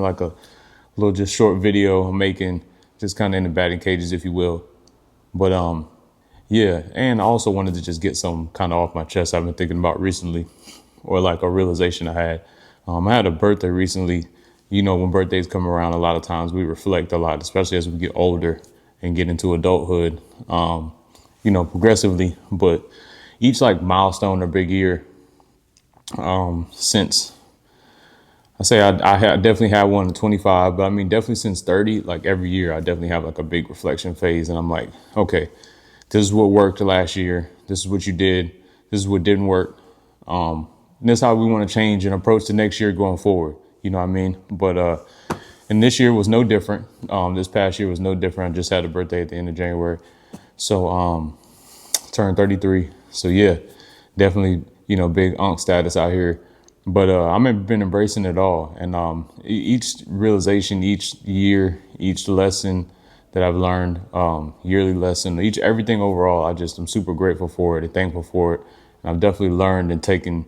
wanted like a little just short video I'm making, just kind of in the batting cages, if you will. But yeah, and I also wanted to just get some kind of off my chest I've been thinking about recently, or like a realization I had. I had a birthday recently. You know, when birthdays come around, a lot of times we reflect a lot, especially as we get older and get into adulthood, you know, progressively. But each like milestone or big year, since I definitely had one at 25, but I mean, definitely since 30, like every year, I definitely have like a big reflection phase. And I'm like, okay, this is what worked last year. This is what you did. This is what didn't work. And this is how we want to change and approach the next year going forward. You know what I mean? But, and this year was no different. This past year was no different. I just had a birthday at the end of January. So, turned 33. So yeah, definitely, you know, big unk status out here. But I've been embracing it all. And each realization, each year, each lesson that I've learned, yearly lesson, everything overall, I'm super grateful for it and thankful for it. And I've definitely learned and taken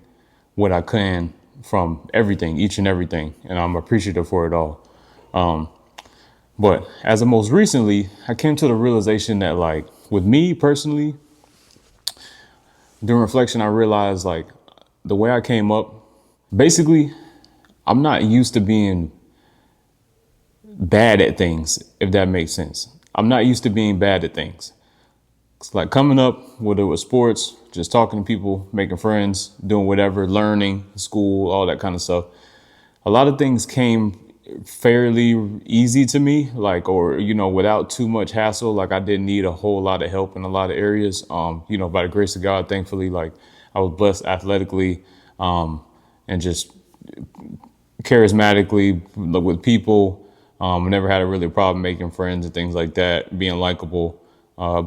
what I can from everything, each and everything. And I'm appreciative for it all. But as of most recently, I came to the realization that, like, with me personally, during reflection, I realized, like, the way I came up, basically, I'm not used to being bad at things, if that makes sense. I'm not used to being bad at things. It's like coming up, whether it was sports, just talking to people, making friends, doing whatever, learning, school, all that kind of stuff. A lot of things came fairly easy to me, like, or, you know, without too much hassle. Like, I didn't need a whole lot of help in a lot of areas. You know, by the grace of God, thankfully, like, I was blessed athletically, and just charismatically with people. I never had a really problem making friends and things like that, being likable,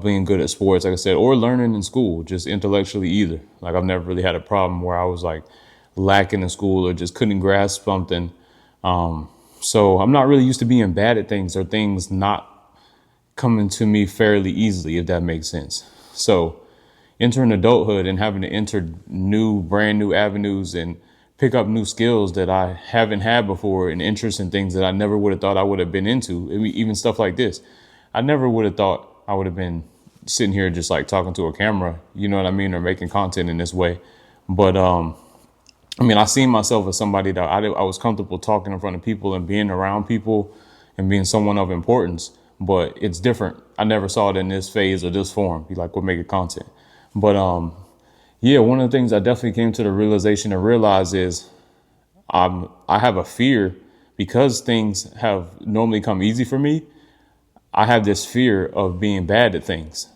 being good at sports, like I said, or learning in school, just intellectually either. Like, I've never really had a problem where I was like lacking in school or just couldn't grasp something. So I'm not really used to being bad at things or things not coming to me fairly easily, if that makes sense. So entering adulthood and having to enter brand new avenues and pick up new skills that I haven't had before, and interest in things that I never would have thought I would have been into. I mean, even stuff like this, I never would have thought I would have been sitting here just like talking to a camera, you know what I mean, or making content in this way. But I mean, I seen myself as somebody that I was comfortable talking in front of people and being around people and being someone of importance. But it's different. I never saw it in this phase or this form. Be like, we're making content. But yeah, one of the things I definitely came to the realization and realize is I have a fear, because things have normally come easy for me. I have this fear of being bad at things.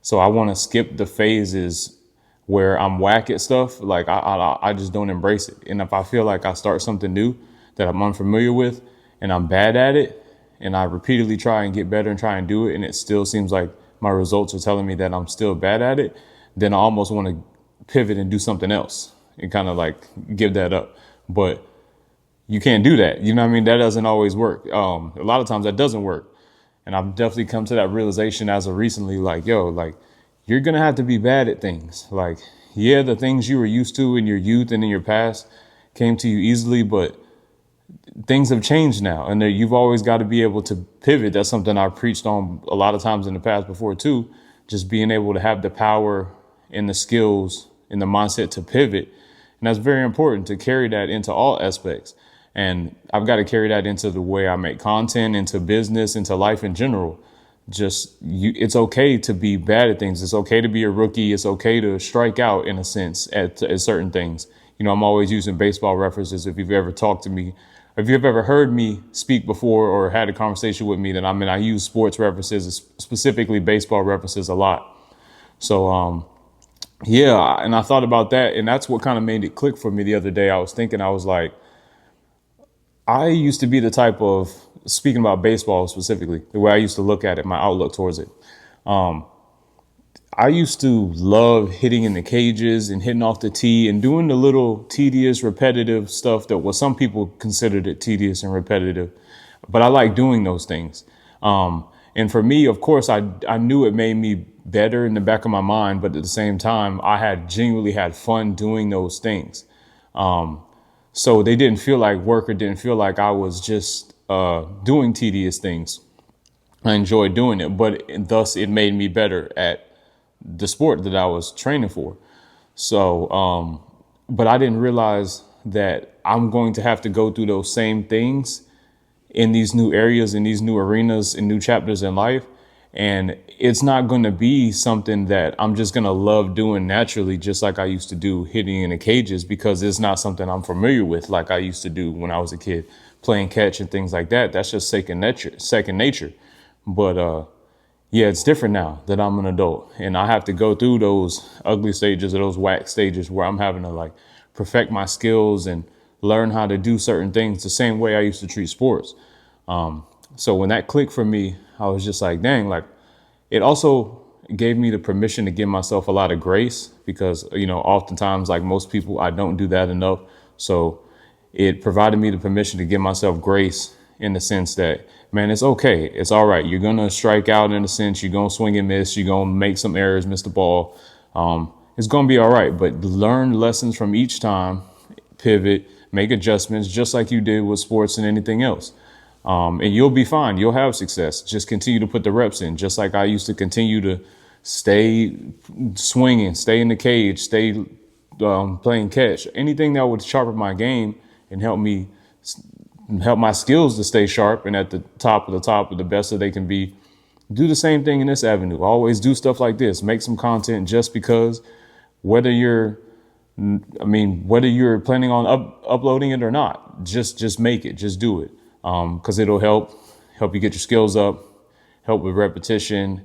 So I want to skip the phases where I'm whack at stuff. Like, I just don't embrace it. And if I feel like I start something new that I'm unfamiliar with and I'm bad at it, and I repeatedly try and get better and try and do it, and it still seems like my results are telling me that I'm still bad at it, then I almost want to pivot and do something else and kind of like give that up. But you can't do that. You know what I mean? That doesn't always work. A lot of times that doesn't work. And I've definitely come to that realization as of recently, like, yo, like, you're going to have to be bad at things. Like, yeah, the things you were used to in your youth and in your past came to you easily, but things have changed now, and you've always got to be able to pivot. That's something I preached on a lot of times in the past before too, just being able to have the power and the skills and the mindset to pivot. And that's very important, to carry that into all aspects. And I've got to carry that into the way I make content, into business, into life in general. It's okay to be bad at things. It's okay to be a rookie. It's okay to strike out, in a sense, at certain things. You know, I'm always using baseball references. If you've ever talked to me, if you've ever heard me speak before or had a conversation with me, then I use sports references, specifically baseball references, a lot. So, yeah, and I thought about that, and that's what kind of made it click for me the other day. I was like, I used to be the type of, speaking about baseball specifically, the way I used to look at it, my outlook towards it. I used to love hitting in the cages and hitting off the tee and doing the little tedious, repetitive stuff that some people considered it tedious and repetitive. But I like doing those things. And for me, of course, I knew it made me better in the back of my mind. But at the same time, I had genuinely had fun doing those things. So they didn't feel like work, or didn't feel like I was just doing tedious things. I enjoyed doing it, but thus it made me better at the sport that I was training for. So, but I didn't realize that I'm going to have to go through those same things in these new areas, in these new arenas, in new chapters in life. And it's not going to be something that I'm just going to love doing naturally, just like I used to do hitting in the cages, because it's not something I'm familiar with like I used to do when I was a kid, playing catch and things like that. That's just second nature. But yeah, it's different now that I'm an adult, and I have to go through those ugly stages, or those whack stages, where I'm having to like perfect my skills and learn how to do certain things the same way I used to treat sports. So when that clicked for me, I was just like, dang, like it also gave me the permission to give myself a lot of grace, because, oftentimes, like most people, I don't do that enough. So it provided me the permission to give myself grace, in the sense that, man, it's okay. It's all right. You're going to strike out, in a sense. You're going to swing and miss. You're going to make some errors, miss the ball. It's going to be all right. But learn lessons from each time, pivot, make adjustments, just like you did with sports and anything else. And you'll be fine. You'll have success. Just continue to put the reps in, just like I used to continue to stay swinging, stay in the cage, stay playing catch. Anything that would sharpen my game and help my skills to stay sharp and at the top of the best that they can be. Do the same thing in this avenue. Always do stuff like this. Make some content, just because, whether you're planning on uploading it or not, just make it, just do it. Because it'll help you get your skills up, help with repetition,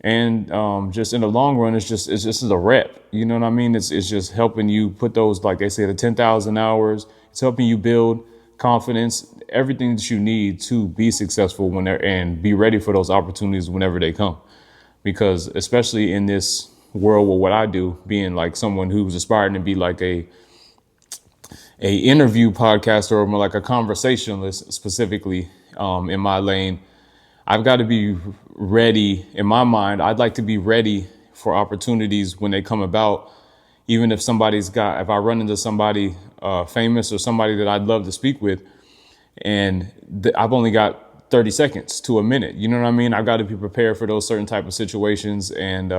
and just in the long run, it's just a rep. You know what I mean? It's just helping you put those, like they say, the 10,000 hours. It's helping you build confidence, everything that you need to be successful and be ready for those opportunities whenever they come. Because especially in this world with what I do, being like someone who's aspiring to be like a interview podcaster, or more like a conversationalist specifically, in my lane, I've got to be ready. In my mind, I'd like to be ready for opportunities when they come about. Even if if I run into somebody famous, or somebody that I'd love to speak with, and I've only got 30 seconds to a minute, you know what I mean? I've got to be prepared for those certain type of situations, and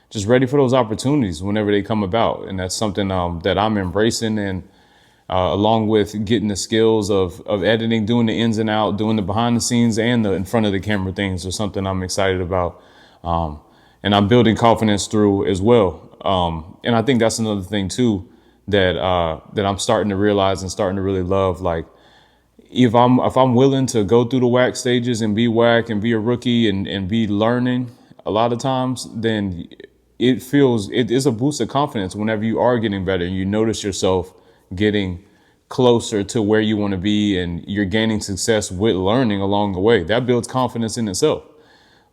just ready for those opportunities whenever they come about. And that's something that I'm embracing, and along with getting the skills of editing, doing the ins and out, doing the behind the scenes and the in front of the camera things, is something I'm excited about. And I'm building confidence through as well. And I think that's another thing too, that I'm starting to realize and starting to really love. Like, if I'm willing to go through the whack stages and be whack and be a rookie and be learning a lot of times, then it is a boost of confidence whenever you are getting better and you notice yourself getting closer to where you want to be, and you're gaining success with learning along the way. That builds confidence in itself.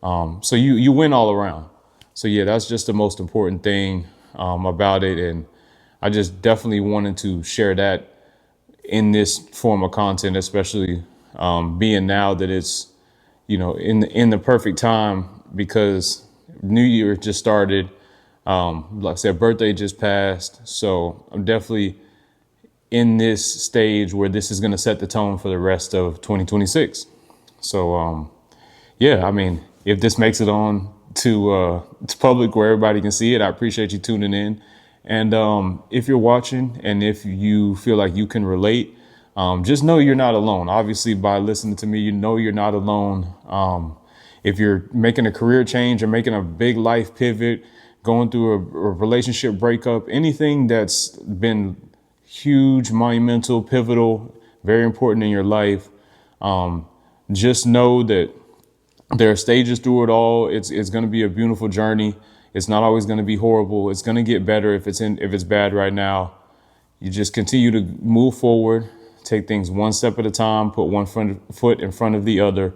So you win all around. So yeah, that's just the most important thing about it. And I just definitely wanted to share that in this form of content, especially being now that it's, in the perfect time, because New Year just started. Like I said, birthday just passed. So I'm definitely in this stage where this is going to set the tone for the rest of 2026. So, yeah, I mean, if this makes it on to public where everybody can see it, I appreciate you tuning in. And if you're watching and if you feel like you can relate, just know you're not alone. Obviously, by listening to me, you're not alone. If you're making a career change or making a big life pivot, going through a relationship breakup, anything that's been huge, monumental, pivotal, very important in your life, just know that there are stages through it all. It's going to be a beautiful journey. It's not always going to be horrible. It's going to get better if it's bad right now. You just continue to move forward, take things one step at a time, put one foot in front of the other,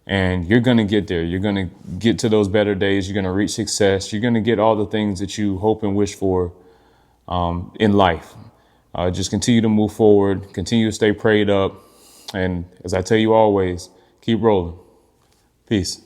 and you're going to get there. You're going to get to those better days. You're going to reach success. You're going to get all the things that you hope and wish for in life. Just continue to move forward, continue to stay prayed up. And as I tell you always, keep rolling. Peace.